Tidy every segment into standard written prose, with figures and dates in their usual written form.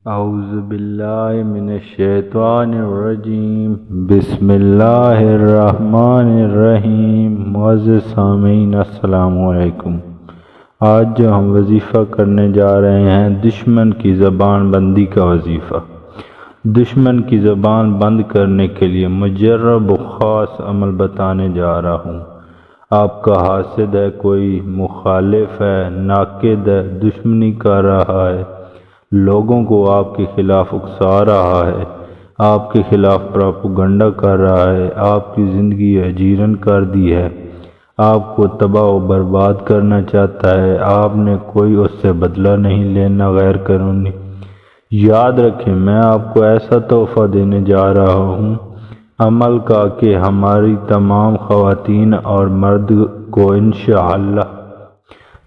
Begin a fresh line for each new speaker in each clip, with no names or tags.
اعوذ باللہ من الشیطان الرجیم، بسم اللہ الرحمن الرحیم۔ معزز سامعین السلام علیکم۔ آج جو ہم وظیفہ کرنے جا رہے ہیں، دشمن کی زبان بندی کا وظیفہ۔ دشمن کی زبان بند کرنے کے لیے مجرب و خاص عمل بتانے جا رہا ہوں۔ آپ کا حاسد ہے، کوئی مخالف ہے، ناقد ہے، دشمنی کر رہا ہے، لوگوں کو آپ کے خلاف اکسا رہا ہے، آپ کے خلاف پروپیگنڈا کر رہا ہے، آپ کی زندگی اجیرن کر دی ہے، آپ کو تباہ و برباد کرنا چاہتا ہے، آپ نے کوئی اس سے بدلہ نہیں لینا غیر قانونی۔ یاد رکھیں، میں آپ کو ایسا تحفہ دینے جا رہا ہوں عمل کا کہ ہماری تمام خواتین اور مرد کو انشاءاللہ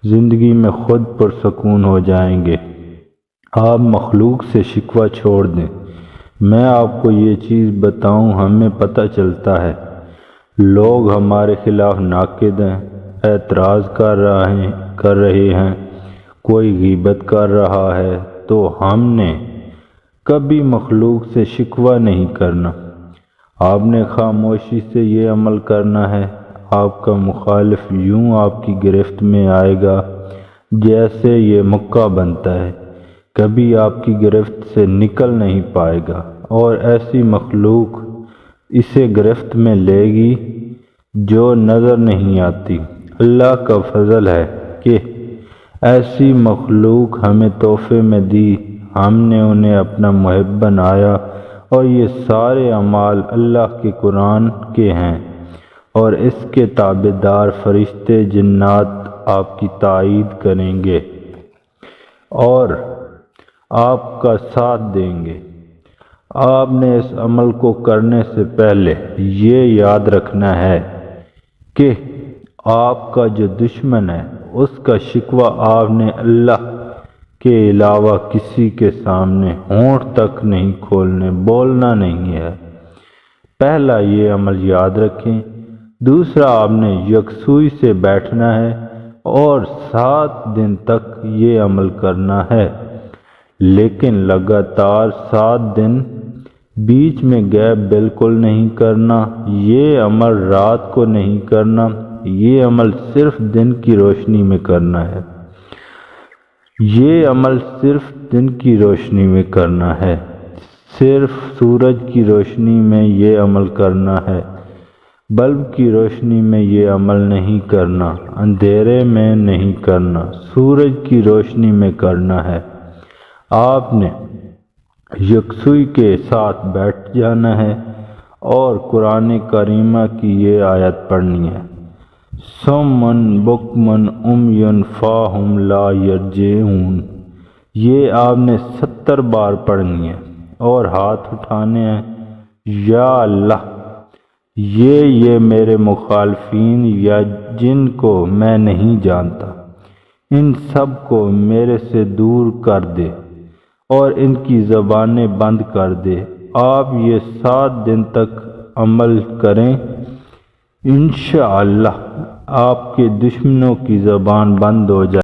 زندگی میں خود پرسکون ہو جائیں گے۔ آپ مخلوق سے شکوہ چھوڑ دیں۔ میں آپ کو یہ چیز بتاؤں، ہمیں پتہ چلتا ہے لوگ ہمارے خلاف ناقد ہیں، اعتراض کر رہے ہیں، کوئی غیبت کر رہا ہے، تو ہم نے کبھی مخلوق سے شکوہ نہیں کرنا۔ آپ نے خاموشی سے یہ عمل کرنا ہے۔ آپ کا مخالف یوں آپ کی گرفت میں آئے گا جیسے یہ مکہ بنتا ہے، کبھی آپ کی گرفت سے نکل نہیں پائے گا، اور ایسی مخلوق اسے گرفت میں لے گی جو نظر نہیں آتی۔ اللہ کا فضل ہے کہ ایسی مخلوق ہمیں تحفے میں دی، ہم نے انہیں اپنا محب بنایا، اور یہ سارے اعمال اللہ کے قرآن کے ہیں، اور اس کے تابعدار فرشتے جنات آپ کی تائید کریں گے اور آپ کا ساتھ دیں گے۔ آپ نے اس عمل کو کرنے سے پہلے یہ یاد رکھنا ہے کہ آپ کا جو دشمن ہے، اس کا شکوہ آپ نے اللہ کے علاوہ کسی کے سامنے ہونٹ تک نہیں کھولنے، بولنا نہیں ہے۔ پہلا یہ عمل یاد رکھیں۔ دوسرا، آپ نے یکسوئی سے بیٹھنا ہے اور 7 دن تک یہ عمل کرنا ہے، لیکن لگاتار 7 دن، بیچ میں گیپ بالکل نہیں کرنا۔ یہ عمل رات کو نہیں کرنا، یہ عمل صرف دن کی روشنی میں کرنا ہے۔ یہ عمل صرف دن کی روشنی میں کرنا ہے، صرف سورج کی روشنی میں یہ عمل کرنا ہے، بلب کی روشنی میں یہ عمل نہیں کرنا، اندھیرے میں نہیں کرنا، سورج کی روشنی میں کرنا ہے۔ آپ نے یکسوئی کے ساتھ بیٹھ جانا ہے اور قرآن کریمہ کی یہ آیت پڑھنی ہے، صُمٌّ بُکْمٌ عُمْیٌ فَہُمْ لَا یَرْجِعُونَ۔ یہ آپ نے 70 بار پڑھنی ہے اور ہاتھ اٹھانے ہیں۔ یا اللہ، یہ میرے مخالفین یا جن کو میں نہیں جانتا، ان سب کو میرے سے دور کر دے اور ان کی زبانیں بند کر دے۔ آپ یہ 7 دن تک عمل کریں، انشاءاللہ آپ کے دشمنوں کی زبان بند ہو جائے۔